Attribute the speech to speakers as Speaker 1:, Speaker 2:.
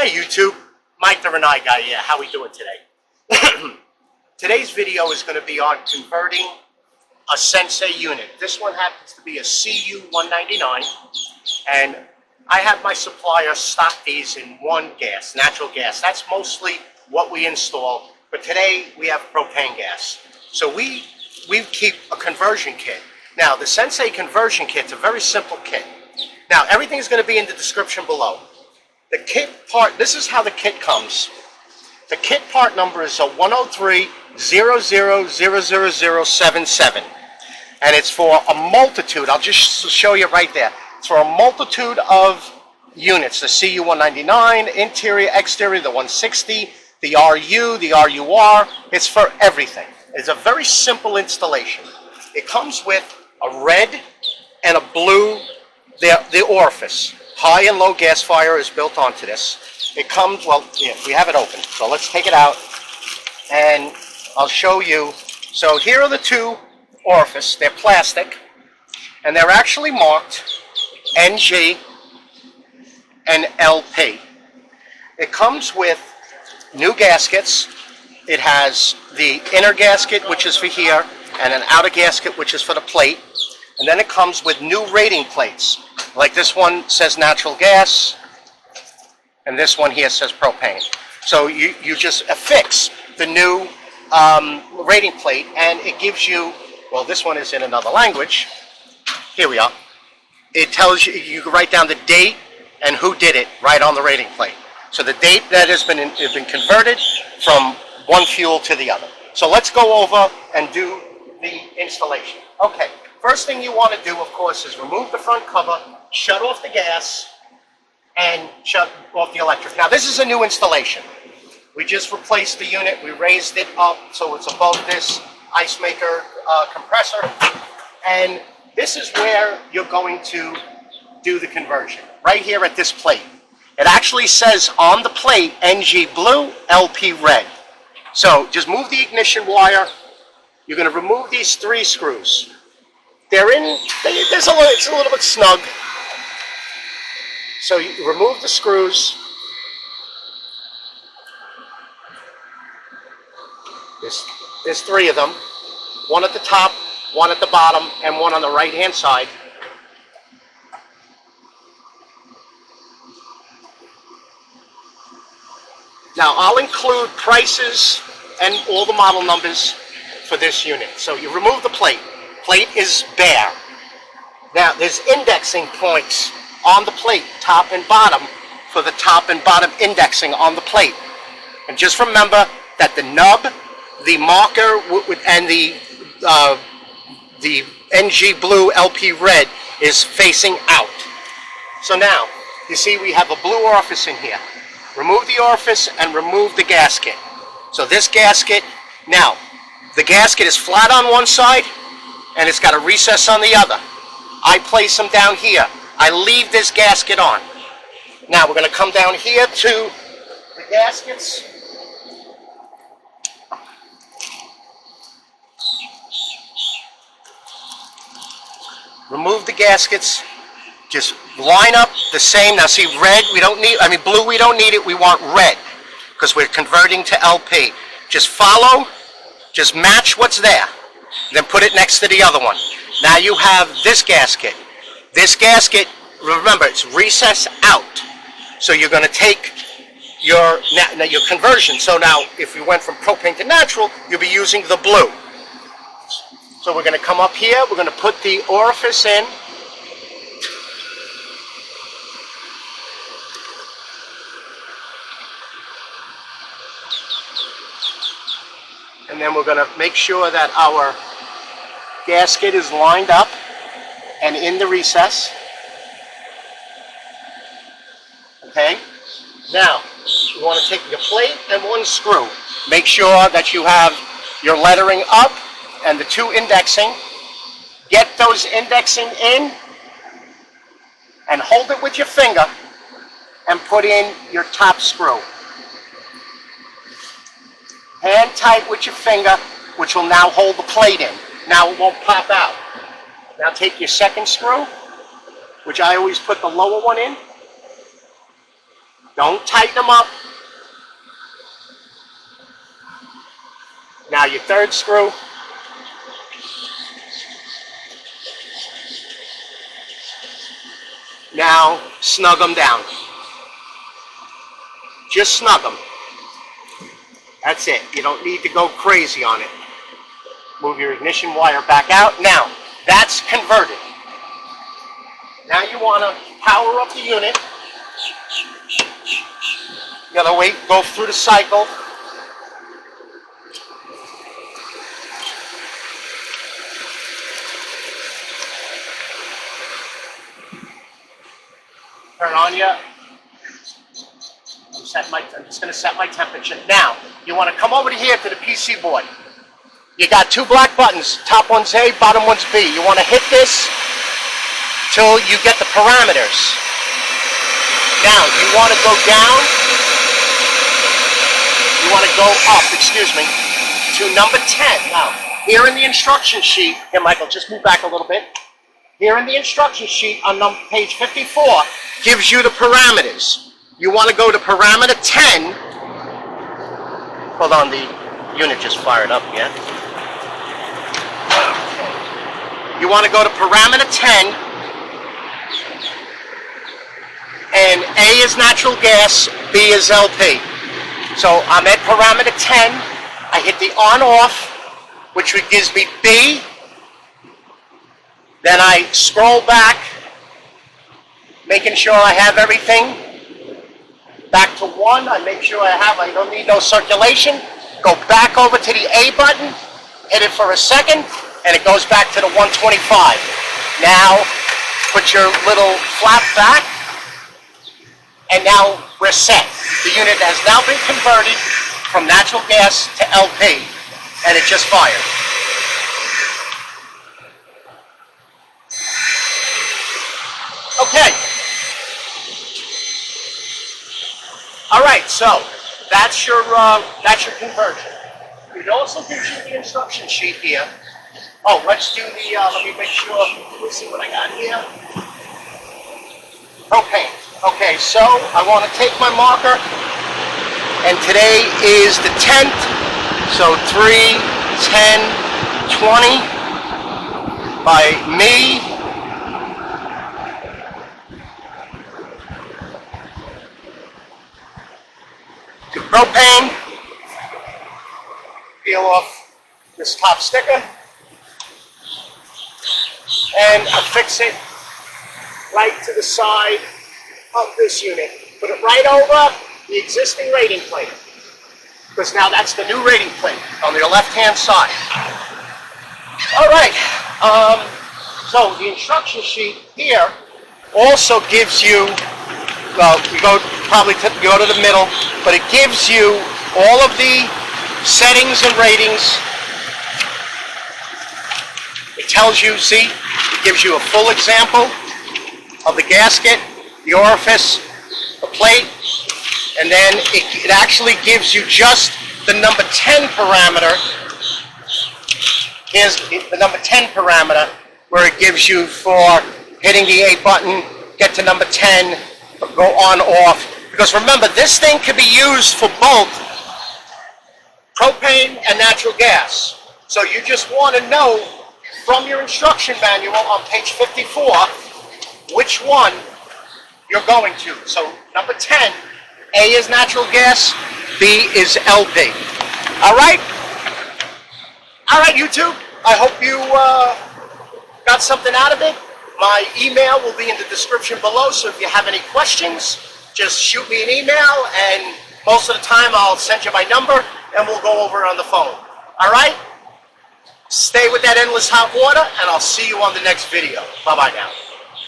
Speaker 1: Hey YouTube, Mike the Rinnai guy here. How we doing today? Today's video is going to be on converting a Sensei unit. This one happens to be a CU199, and I have my supplier stock these in one gas, natural gas. That's mostly what we install, but today we have propane gas. So we keep a conversion kit. Now the Sensei conversion kit's a very simple kit. Now everything is going to be in the description below. The kit part, this is how the kit comes. The kit part number is a 103000077, and it's for a multitude. I'll just show you right there. It's for a multitude of units. The CU199, interior, exterior, the 160, the RU, the RUR. It's for everything. It's a very simple installation. It comes with a red and a blue, the orifice. High and low gas fire is built onto this. It comes, well, yeah, we have it open. So let's take it out and I'll show you. So here are the two orifices. They're plastic and they're actually marked NG and LP. It comes with new gaskets. It has the inner gasket, which is for here, and an outer gasket, which is for the plate. And then it comes with new rating plates. Like this one says natural gas, and this one here says propane. So you just affix the new rating plate, and it gives you, well, this one is in another language. Here we are. It tells you, you can write down the date and who did it right on the rating plate. So the date that has been converted from one fuel to the other. So let's go over and do the installation. Okay. First thing you want to do, of course, is remove the front cover, shut off the gas, and shut off the electric. Now, this is a new installation. We just replaced the unit. We raised it up so it's above this ice maker compressor. And this is where you're going to do the conversion, right here at this plate. It actually says on the plate, NG blue, LP red. So just move the ignition wire. You're going to remove these 3 screws. They're in, it's a little bit snug. So you remove the screws. There's 3 of them. One at the top, one at the bottom, and one on the right-hand side. Now I'll include prices and all the model numbers for this unit. So you remove the plate. Plate is bare. Now there's indexing points on the plate, top and bottom, for the top and bottom indexing on the plate. And just remember that the nub, the marker, and the NG blue, LP red is facing out. So now, you see we have a blue orifice in here. Remove the orifice and remove the gasket. So this gasket, now, the gasket is flat on one side, and it's got a recess on the other. I place them down here. I leave this gasket on. Now we're going to come down here to the gaskets. Remove the gaskets. Just line up the same. Now see, red, we don't need, blue, we don't need it. We want red because we're converting to LP. Just follow, just match what's there. Then put it next to the other one. Now you have this gasket. This gasket, remember, it's recessed out. So you're going to take your conversion. So now, if we went from propane to natural, you'll be using the blue. So we're going to come up here. We're going to put the orifice in. And then we're going to make sure that our gasket is lined up and in the recess. Okay? Now, you want to take your plate and 1 screw. Make sure that you have your lettering up and the 2 indexing. Get those indexing in and hold it with your finger and put in your top screw. Hand tight with your finger, which will now hold the plate in. Now it won't pop out. Now take your second screw, which I always put the lower one in. Don't tighten them up. Now your third screw. Now snug them down. Just snug them. That's it. You don't need to go crazy on it. Move your ignition wire back out. Now, that's converted. Now you want to power up the unit. You gotta wait, go through the cycle. Turn on you. I'm just going to set my temperature. Now, you want to come over here to the PC board. You got two black buttons. Top one's A, bottom one's B. You want to hit this till you get the parameters. Now, you want to go down. You want to go up, to number 10. Now, here in the instruction sheet, here, Michael, just move back a little bit. Here in the instruction sheet on page 54 gives you the parameters. You want to go to parameter 10. Hold on, the unit just fired up, yeah? You want to go to parameter 10. And A is natural gas, B is LP. So I'm at parameter 10. I hit the on-off, which gives me B. Then I scroll back, making sure I have everything. Back to 1, I make sure I don't need no circulation. Go back over to the A button, hit it for a second, and it goes back to the 125. Now, put your little flap back, and now we're set. The unit has now been converted from natural gas to LP, and it just fired. Okay. All right, so that's your conversion. It also gives you the instruction sheet here. Oh, let's do the, let me make sure, let's see what I got here. Propane. Okay, so I want to take my marker, and today is the 10th, so 3, 10, 20 by me. To propane, peel off this top sticker, and affix it right to the side of this unit. Put it right over the existing rating plate, because now that's the new rating plate on your left-hand side. All right, so the instruction sheet here also gives you, well, you go to the middle, but it gives you all of the settings and ratings. It tells you, see, it gives you a full example of the gasket, the orifice, the plate, and then it actually gives you just the number 10 parameter. Here's the number 10 parameter, where it gives you for hitting the A button, get to number 10, go on, off. Because remember, this thing can be used for both propane and natural gas. So you just want to know from your instruction manual on page 54 which one you're going to. So number 10, A is natural gas, B is LP. All right? All right, YouTube. I hope you got something out of it. My email will be in the description below, so if you have any questions, just shoot me an email, and most of the time I'll send you my number, and we'll go over it on the phone. All right? Stay with that endless hot water, and I'll see you on the next video. Bye-bye now.